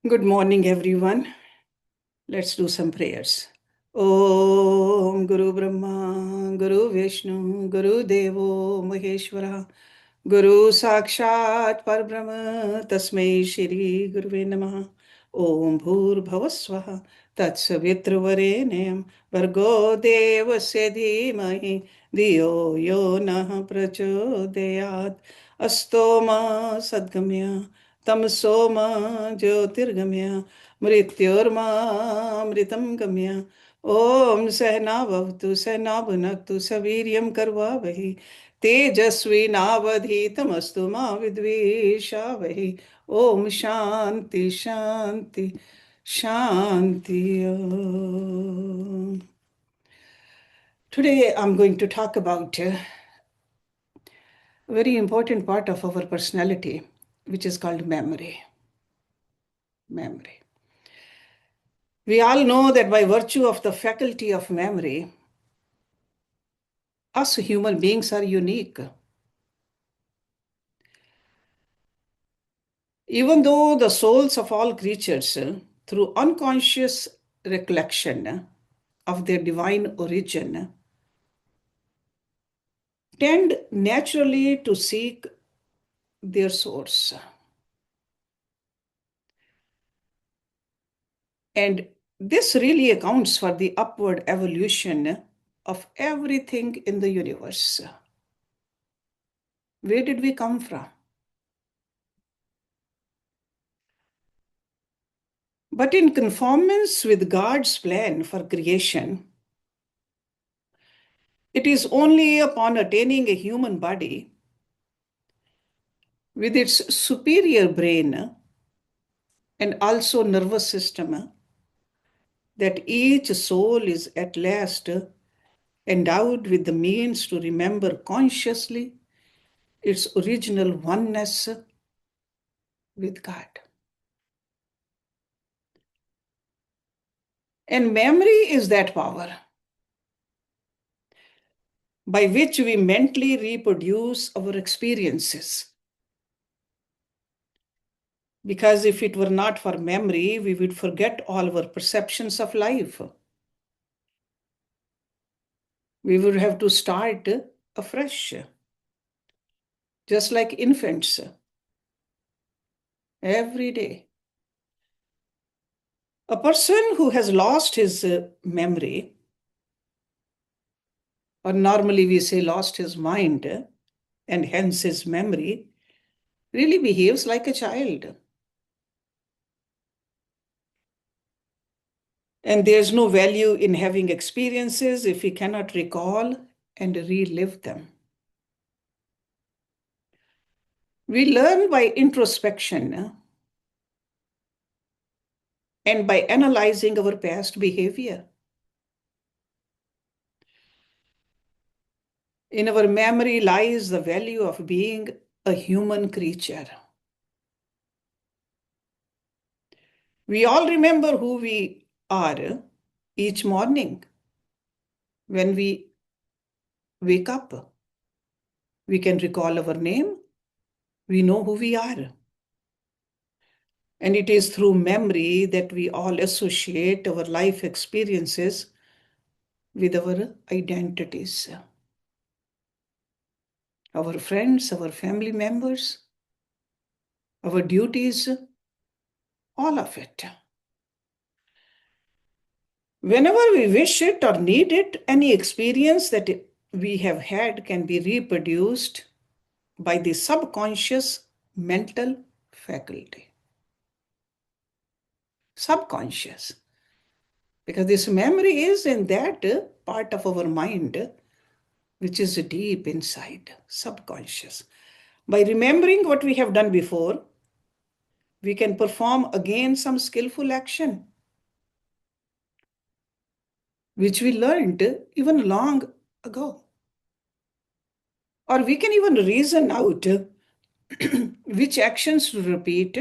Good morning, everyone. Let's do some prayers. Om Guru Brahma, Guru Vishnu, Guru Devo Maheshwara, Guru Sakshat Parbrahma, Tasmai Shri Guruve Namaha. Om Bhur Bhavaswaha, Tatsavitravarenyam, Vargo Devasya Dhimahi, Diyo Yo Nah Prachodayat, Astoma Sadgamya, Tamsoma Jyotirgamya, Mrityurma Gamya. Om Sahna Bhavtu Sahna Bhunaktu Saviryam Karvavahi तेजस्विनावधीतमस्तु मा विद्विषावहि ॐ शान्ति शान्ति शान्ति Today I'm going to talk about a very important part of our personality, which is called memory. Memory. We all know that by virtue of the faculty of memory, us human beings are unique. Even though the souls of all creatures, through unconscious recollection of their divine origin, tend naturally to seek their source. And this really accounts for the upward evolution of everything in the universe. Where did we come from? But in conformance with God's plan for creation, it is only upon attaining a human body with its superior brain and also nervous system that each soul is at last endowed with the means to remember consciously its original oneness with God. And memory is that power by which we mentally reproduce our experiences. Because if it were not for memory, we would forget all our perceptions of life. We would have to start afresh, just like infants, every day. A person who has lost his memory, or normally we say lost his mind, and hence his memory, really behaves like a child. And there's no value in having experiences if we cannot recall and relive them. We learn by introspection and by analyzing our past behavior. In our memory lies the value of being a human creature. We all remember who we are each morning when we wake up. We can recall our name. We know who we are. And it is through memory that we all associate our life experiences with our identities. Our friends, our family members, our duties, all of it. Whenever we wish it or need it, any experience that we have had can be reproduced by the subconscious mental faculty. Subconscious. Because this memory is in that part of our mind which is deep inside, subconscious. By remembering what we have done before, we can perform again some skillful action, which we learned even long ago. Or we can even reason out which actions to repeat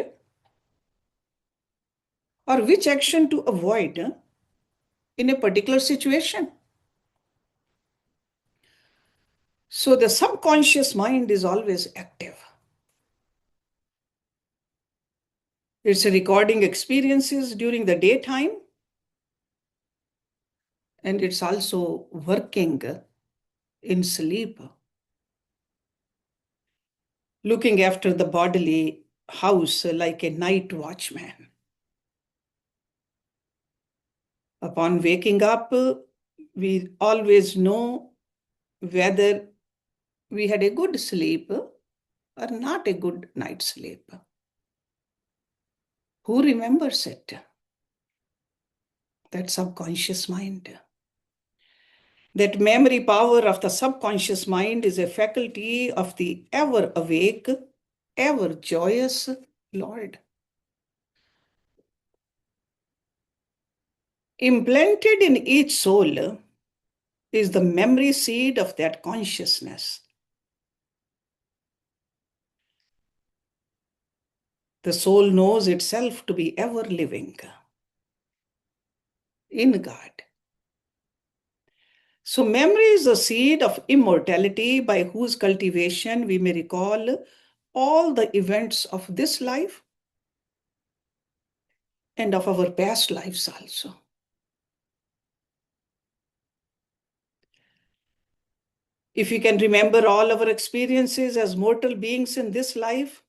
or which action to avoid in a particular situation. So the subconscious mind is always active. It's recording experiences during the daytime, and it's also working in sleep, looking after the bodily house like a night watchman. Upon waking up, we always know whether we had a good sleep or not a good night's sleep. Who remembers it? That subconscious mind. That memory power of the subconscious mind is a faculty of the ever awake, ever joyous Lord. Implanted in each soul is the memory seed of that consciousness. The soul knows itself to be ever living in God. So, memory is the seed of immortality by whose cultivation we may recall all the events of this life and of our past lives also. If we can remember all our experiences as mortal beings in this life,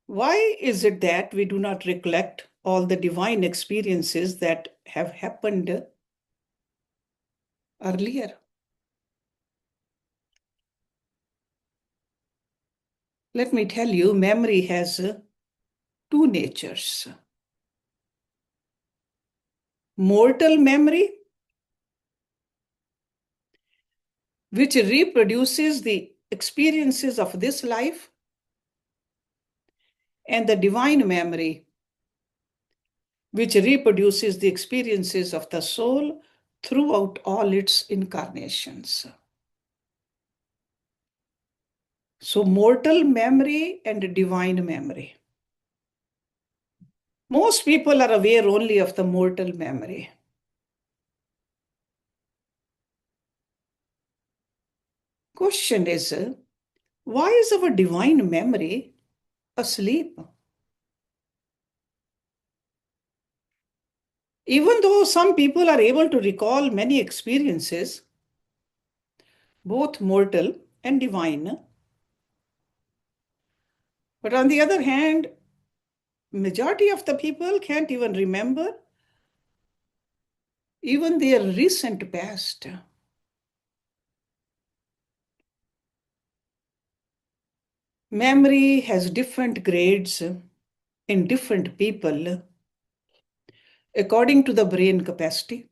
why is it that we do not recollect all the divine experiences that have happened earlier? Let me tell you, memory has two natures. Mortal memory, which reproduces the experiences of this life, and the divine memory, which reproduces the experiences of the soul throughout all its incarnations. So, mortal memory and divine memory. Most people are aware only of the mortal memory. Question is, why is our divine memory asleep? Even though some people are able to recall many experiences, both mortal and divine, but on the other hand, majority of the people can't even remember even their recent past. Memory has different grades in different people according to the brain capacity,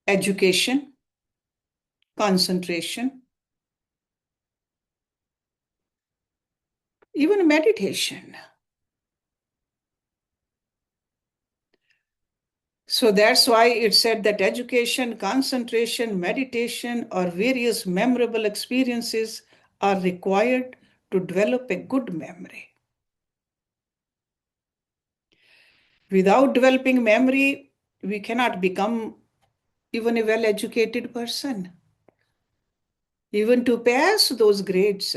education, concentration, even meditation. So that's why it said that education, concentration, meditation, or various memorable experiences are required to develop a good memory. Without developing memory, we cannot become even a well-educated person. Even to pass those grades,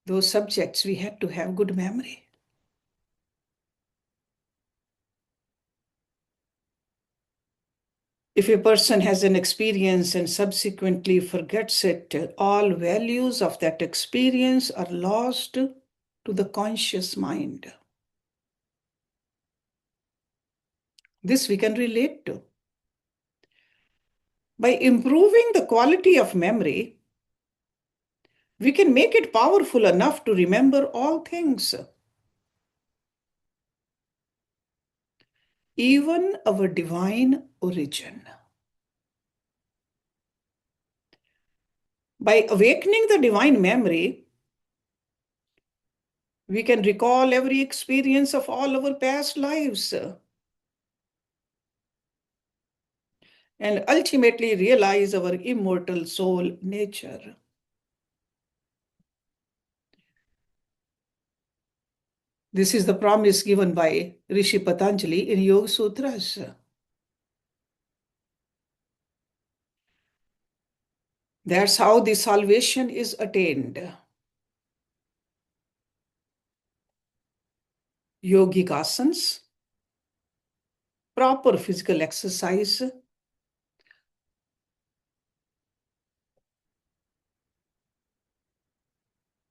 those subjects, we had to have good memory. If a person has an experience and subsequently forgets it, all values of that experience are lost to the conscious mind. This we can relate to. By improving the quality of memory, we can make it powerful enough to remember all things, even our divine origin. By awakening the divine memory, we can recall every experience of all our past lives and ultimately realize our immortal soul nature. This is the promise given by Rishi Patanjali in Yoga Sutras. That's how the salvation is attained. Yogic asanas, proper physical exercise,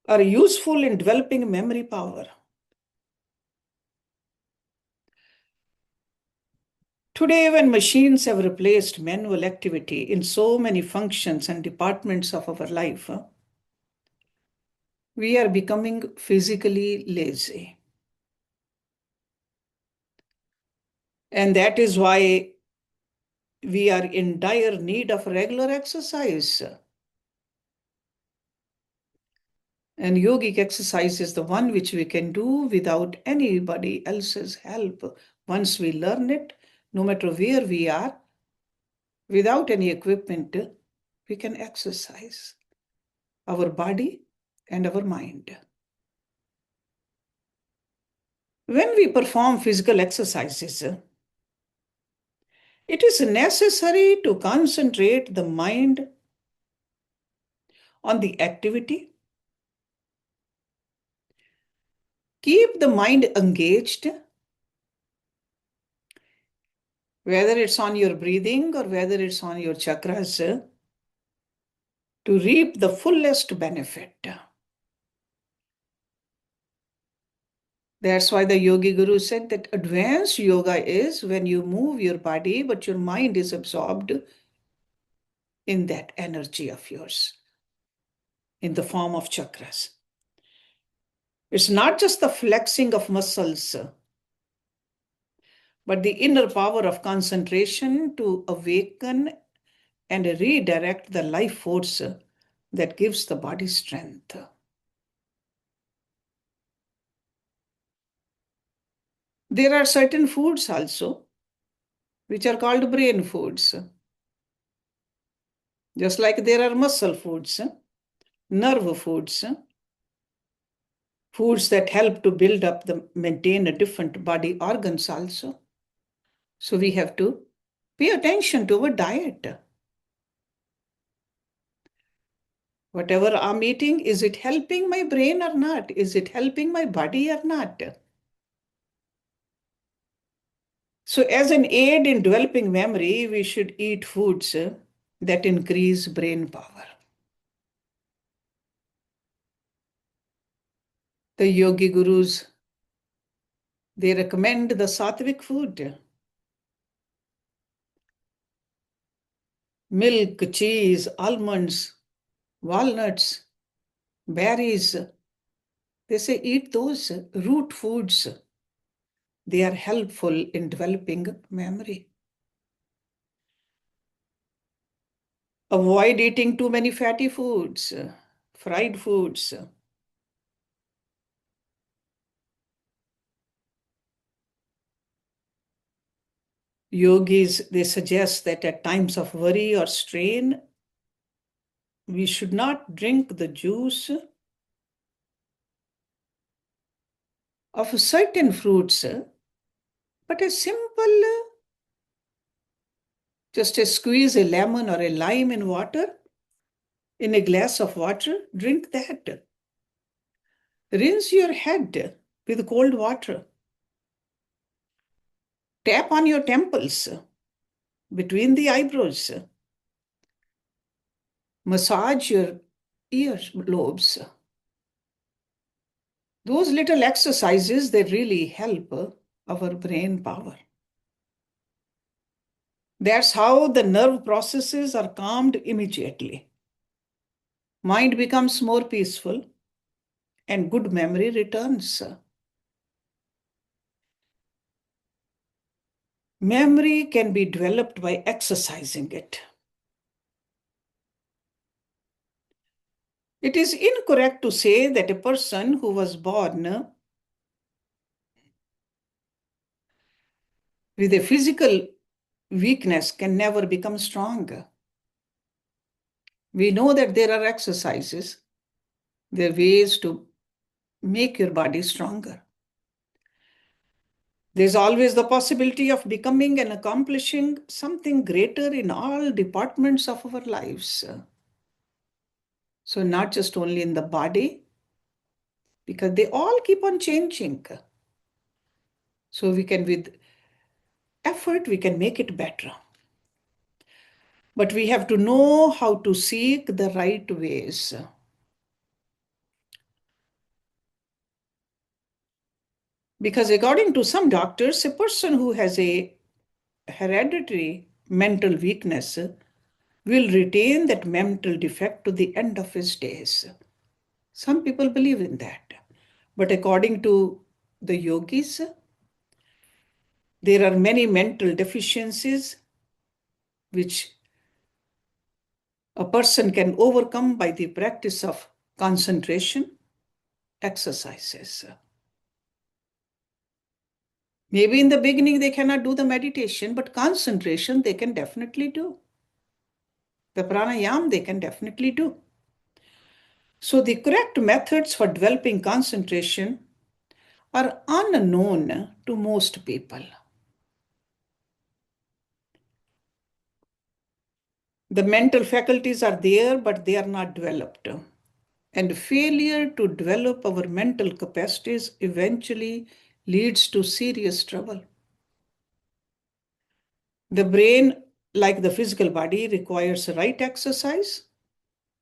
are useful in developing memory power. Today, when machines have replaced manual activity in so many functions and departments of our life, we are becoming physically lazy. And that is why we are in dire need of regular exercise. And yogic exercise is the one which we can do without anybody else's help. Once we learn it, no matter where we are, without any equipment, we can exercise our body and our mind. When we perform physical exercises, it is necessary to concentrate the mind on the activity, keep the mind engaged, whether it's on your breathing or whether it's on your chakras, to reap the fullest benefit. That's why the Yogi Guru said that advanced yoga is when you move your body, but your mind is absorbed in that energy of yours, in the form of chakras. It's not just the flexing of muscles, but the inner power of concentration to awaken and redirect the life force that gives the body strength. There are certain foods also which are called brain foods. Just like there are muscle foods, nerve foods, foods that help to build up maintain a different body organs also. So we have to pay attention to our diet. Whatever I'm eating, is it helping my brain or not? Is it helping my body or not? So as an aid in developing memory, we should eat foods that increase brain power. The yogi gurus, they recommend the sattvic food. Milk, cheese, almonds, walnuts, berries. They say eat those root foods. They are helpful in developing memory. Avoid eating too many fatty foods, fried foods. Yogis, they suggest that at times of worry or strain, we should not drink the juice of certain fruits, but a simple, just a squeeze a lemon or a lime in water, in a glass of water, drink that. Rinse your head with cold water. Tap on your temples, between the eyebrows. Massage your ear lobes. Those little exercises, they really help our brain power. That's how the nerve processes are calmed immediately. Mind becomes more peaceful and good memory returns. Memory can be developed by exercising it. It is incorrect to say that a person who was born with a physical weakness can never become strong. We know that there are exercises, there are ways to make your body stronger. There's always the possibility of becoming and accomplishing something greater in all departments of our lives. So not just only in the body, because they all keep on changing. So we can, with effort, we can make it better. But we have to know how to seek the right ways. Because according to some doctors, a person who has a hereditary mental weakness will retain that mental defect to the end of his days. Some people believe in that. But according to the yogis, there are many mental deficiencies which a person can overcome by the practice of concentration exercises. Maybe in the beginning they cannot do the meditation, but concentration they can definitely do. The pranayam they can definitely do. So the correct methods for developing concentration are unknown to most people. The mental faculties are there, but they are not developed. And failure to develop our mental capacities eventually leads to serious trouble. The brain, like the physical body, requires right exercise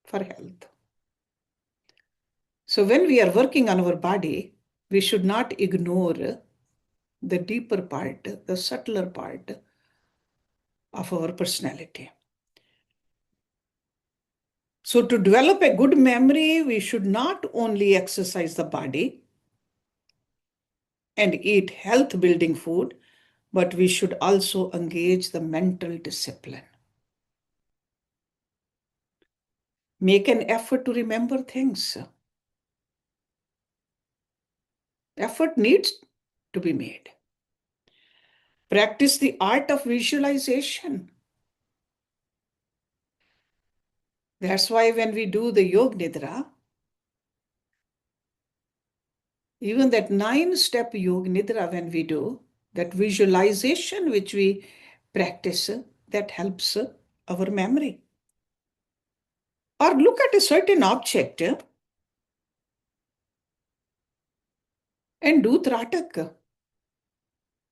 for health. So when we are working on our body, we should not ignore the deeper part, the subtler part of our personality. So to develop a good memory, we should not only exercise the body and eat health building food, but we should also engage the mental discipline. Make an effort to remember things. Effort needs to be made. Practice the art of visualization. That's why when we do the Yog Nidra, even that 9-step Yog Nidra, when we do, that visualization which we practice, that helps our memory. Or look at a certain object and do Tratak.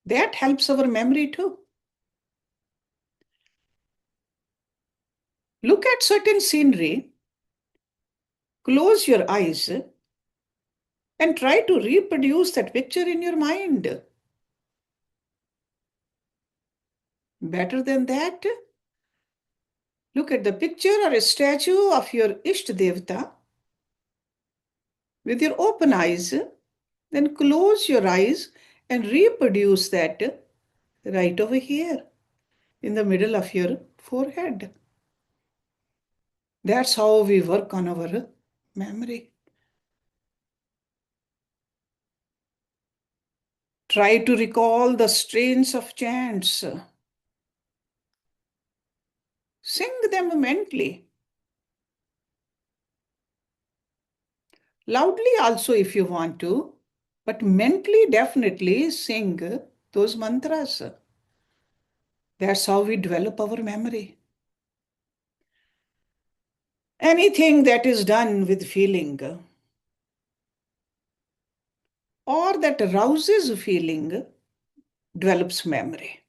That helps our memory too. Look at certain scenery, close your eyes, and try to reproduce that picture in your mind. Better than that, look at the picture or a statue of your Ishta Devata with your open eyes, then close your eyes and reproduce that right over here in the middle of your forehead. That's how we work on our memory. Try to recall the strains of chants. Sing them mentally. Loudly also if you want to, but mentally definitely sing those mantras. That's how we develop our memory. Anything that is done with feeling or that arouses feeling develops memory.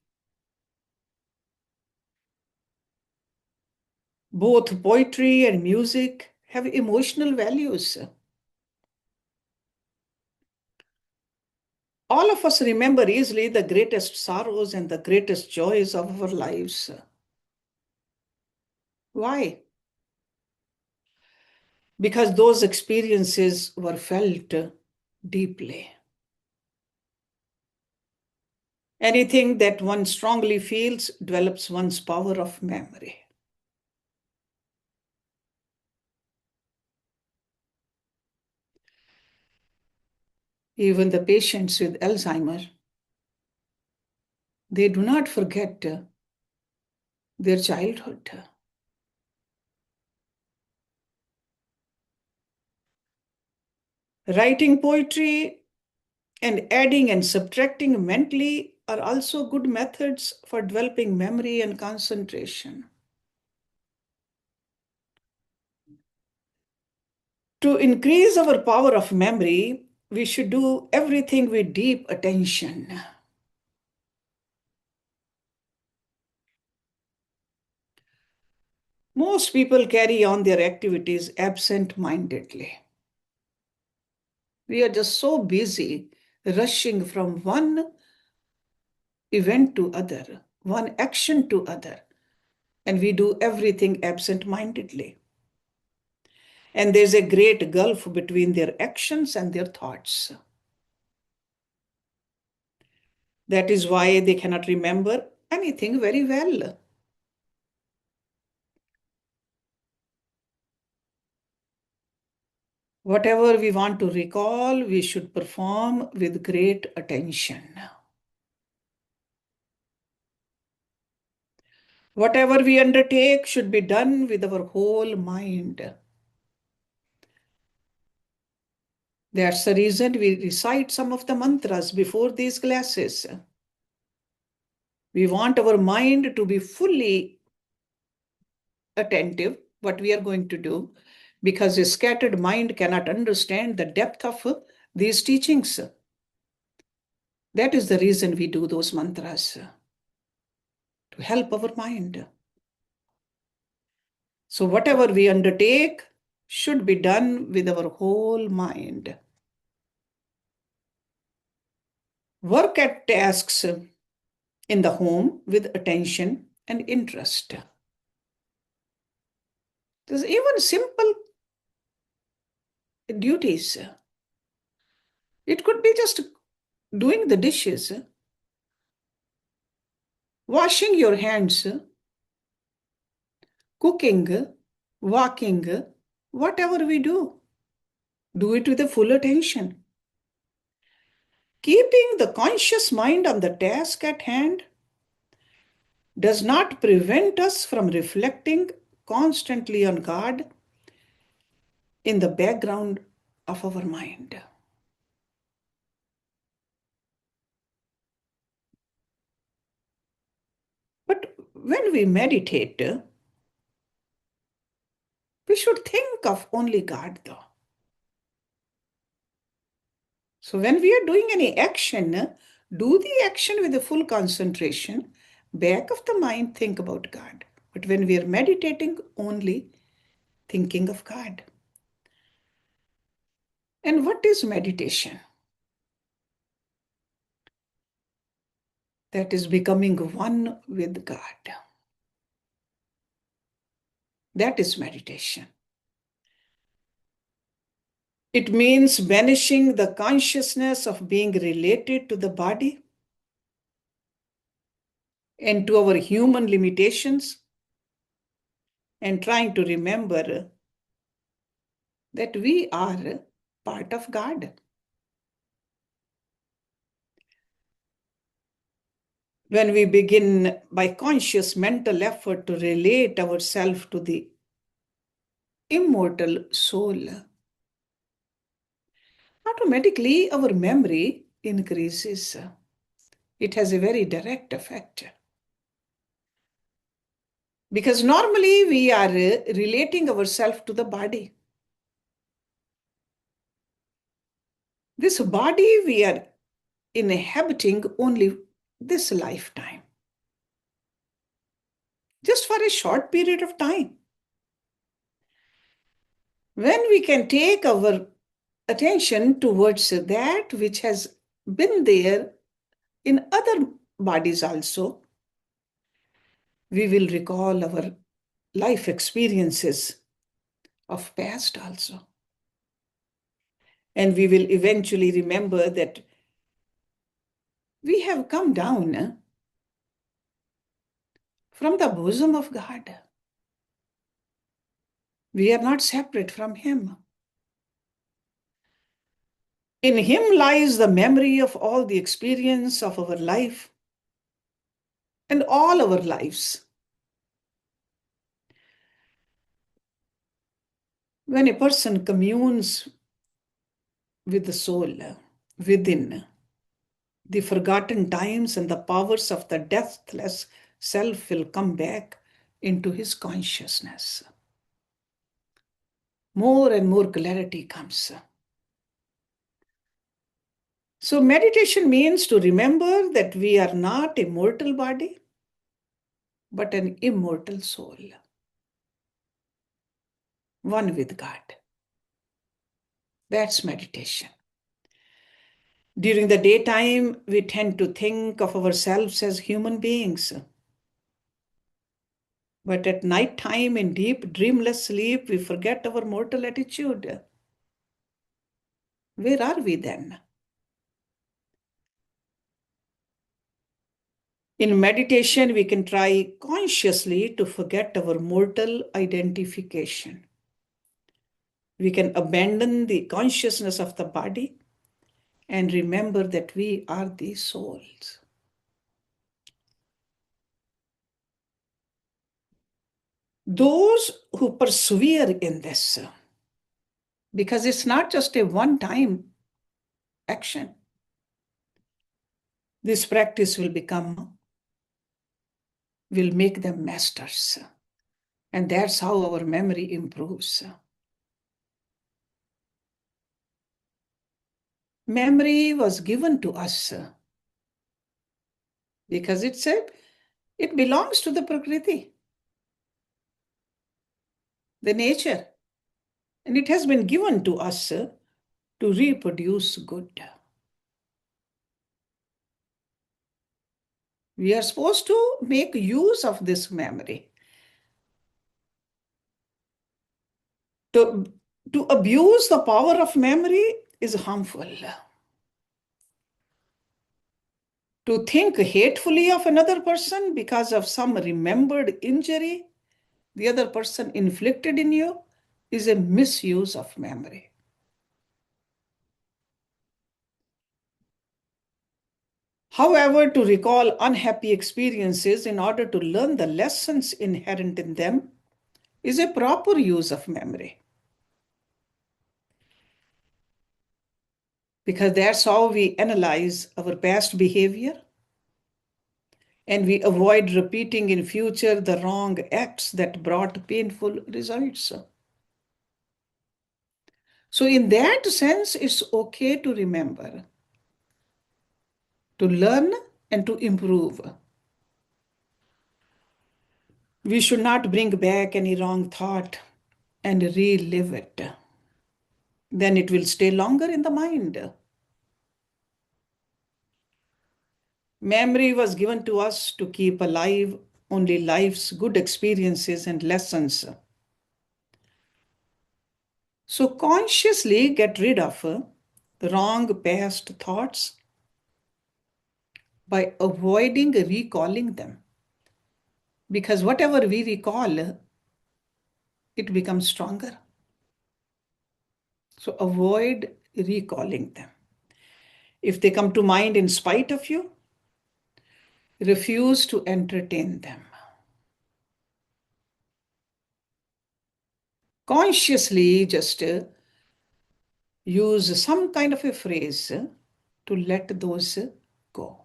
Both poetry and music have emotional values. All of us remember easily the greatest sorrows and the greatest joys of our lives. Why? Because those experiences were felt deeply. Anything that one strongly feels develops one's power of memory. Even the patients with Alzheimer, they do not forget their childhood. Writing poetry and adding and subtracting mentally are also good methods for developing memory and concentration. To increase our power of memory, we should do everything with deep attention. Most people carry on their activities absent-mindedly. We are just so busy rushing from one event to other, one action to other, and we do everything absent-mindedly. And there's a great gulf between their actions and their thoughts. That is why they cannot remember anything very well. Whatever we want to recall, we should perform with great attention. Whatever we undertake should be done with our whole mind. That's the reason we recite some of the mantras before these classes. We want our mind to be fully attentive, what we are going to do, because a scattered mind cannot understand the depth of these teachings. That is the reason we do those mantras, to help our mind. So whatever we undertake should be done with our whole mind. Work at tasks in the home with attention and interest. There's even simple duties. It could be just doing the dishes, washing your hands, cooking, walking, whatever we do it with a full attention. Keeping the conscious mind on the task at hand does not prevent us from reflecting constantly on God in the background of our mind. But when we meditate, we should think of only God, though. So when we are doing any action, do the action with a full concentration. Back of the mind, think about God. But when we are meditating, only thinking of God. And what is meditation? That is becoming one with God. That is meditation. It means banishing the consciousness of being related to the body and to our human limitations, and trying to remember that we are part of God. When we begin by conscious mental effort to relate ourselves to the immortal soul, automatically our memory increases. It has a very direct effect. Because normally we are relating ourselves to the body. This body we are inhabiting only this lifetime, just for a short period of time. When we can take our attention towards that which has been there in other bodies also, we will recall our life experiences of past also. And we will eventually remember that we have come down from the bosom of God. We are not separate from Him. In Him lies the memory of all the experience of our life and all our lives. When a person communes with the soul within, the forgotten times and the powers of the deathless self will come back into his consciousness. more and more clarity comes. So meditation means to remember that we are not a mortal body, but an immortal soul, one with God. That's meditation. During the daytime, we tend to think of ourselves as human beings. But at night time, in deep, dreamless sleep, we forget our mortal attitude. Where are we then? In meditation, we can try consciously to forget our mortal identification. We can abandon the consciousness of the body and remember that we are the souls. Those who persevere in this, because it's not just a one-time action, this practice will make them masters. And that's how our memory improves. Memory was given to us because it belongs to the Prakriti, the nature, and it has been given to us to reproduce good. We are supposed to make use of this memory. To abuse the power of memory is harmful. To think hatefully of another person because of some remembered injury the other person inflicted in you is a misuse of memory. However, to recall unhappy experiences in order to learn the lessons inherent in them is a proper use of memory. Because that's how we analyze our past behavior and we avoid repeating in future the wrong acts that brought painful results. So in that sense, it's okay to remember, to learn and to improve. We should not bring back any wrong thought and relive it. Then it will stay longer in the mind. Memory was given to us to keep alive only life's good experiences and lessons. So consciously get rid of wrong past thoughts by avoiding recalling them. Because whatever we recall, it becomes stronger. So avoid recalling them. If they come to mind in spite of you, refuse to entertain them. Consciously just use some kind of a phrase to let those go.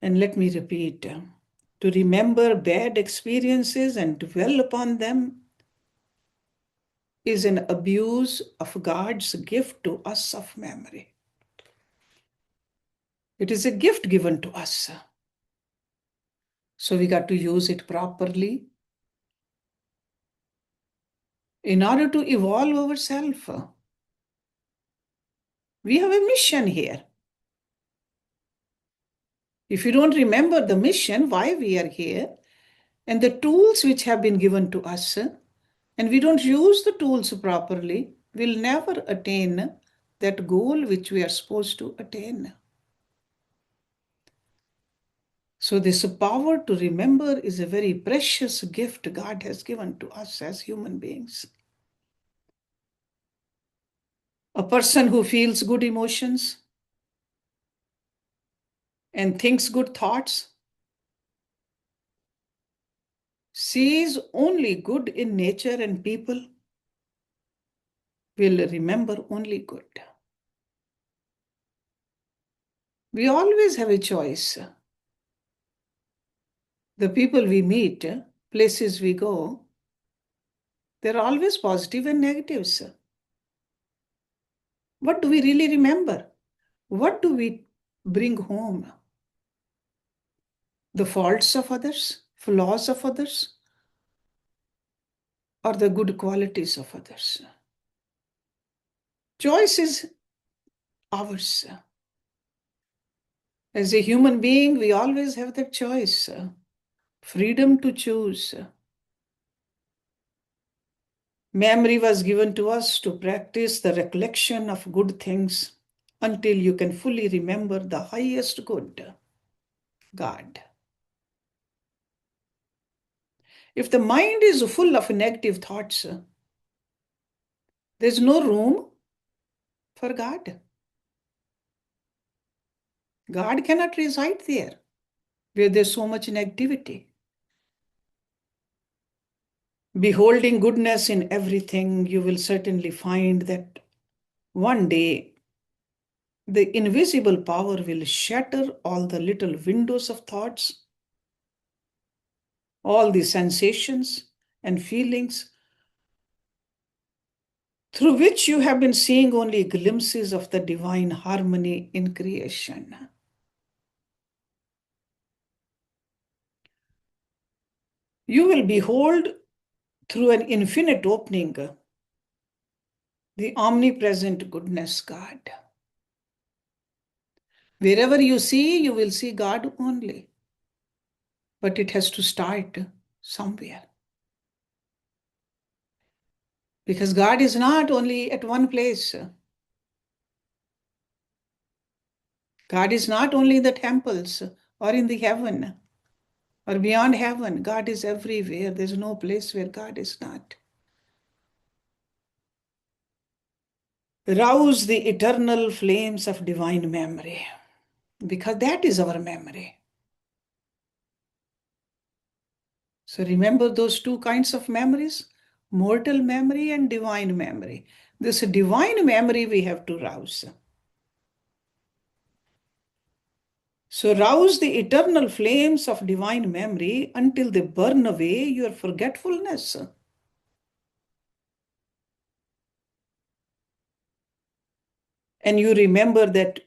And let me repeat, to remember bad experiences and dwell upon them is an abuse of God's gift to us of memory. It is a gift given to us. So we got to use it properly in order to evolve ourselves. We have a mission here. If you don't remember the mission, why we are here, and the tools which have been given to us, and we don't use the tools properly, we'll never attain that goal which we are supposed to attain. So this power to remember is a very precious gift God has given to us as human beings. A person who feels good emotions and thinks good thoughts sees only good in nature and people will remember only good. We always have a choice. The people we meet, places we go, There are always positive and negatives. What do we really remember? What do we bring home? The faults of others, flaws of others, or the good qualities of others? Choice is ours. As a human being, we always have that choice, freedom to choose. Memory was given to us to practice the recollection of good things until you can fully remember the highest good, God. If the mind is full of negative thoughts, there's no room for God. God cannot reside there where there's so much negativity. Beholding goodness in everything, you will certainly find that one day the invisible power will shatter all the little windows of thoughts, all the sensations and feelings through which you have been seeing only glimpses of the divine harmony in creation. You will behold through an infinite opening the omnipresent goodness God. Wherever you see, you will see God only. But it has to start somewhere. Because God is not only at one place. God is not only in the temples or in the heaven or beyond heaven. God is everywhere. There's no place where God is not. Rouse the eternal flames of divine memory, because that is our memory. So remember those two kinds of memories, mortal memory and divine memory. This divine memory we have to rouse. So rouse the eternal flames of divine memory until they burn away your forgetfulness. And you remember that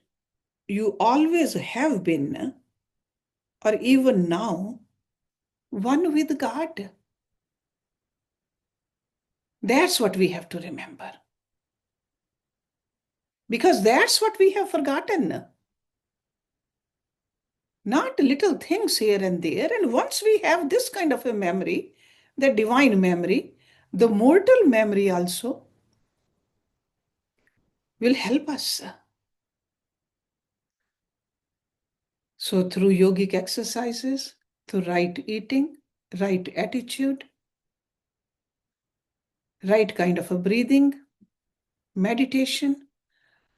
you always have been, or even now, one with God. That's what we have to remember. Because that's what we have forgotten. Not little things here and there. And once we have this kind of a memory, the divine memory, the mortal memory also will help us. So through yogic exercises, through right eating, right attitude, right kind of a breathing, meditation,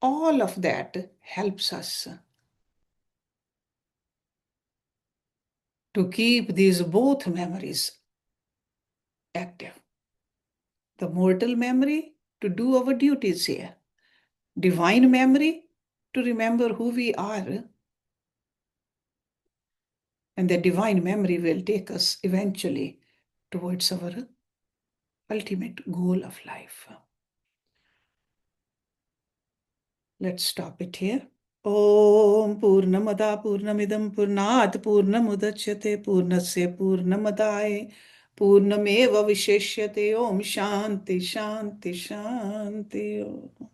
all of that helps us to keep these both memories active. The mortal memory to do our duties here. Divine memory to remember who we are. And the divine memory will take us eventually towards our ultimate goal of life. Let's stop it here. Om Purnamada Purnamidam Purnat Purnamudachyate Purnasya Purnamadaye Purnameva Visheshyate Om Shanti Shanti Shanti Om.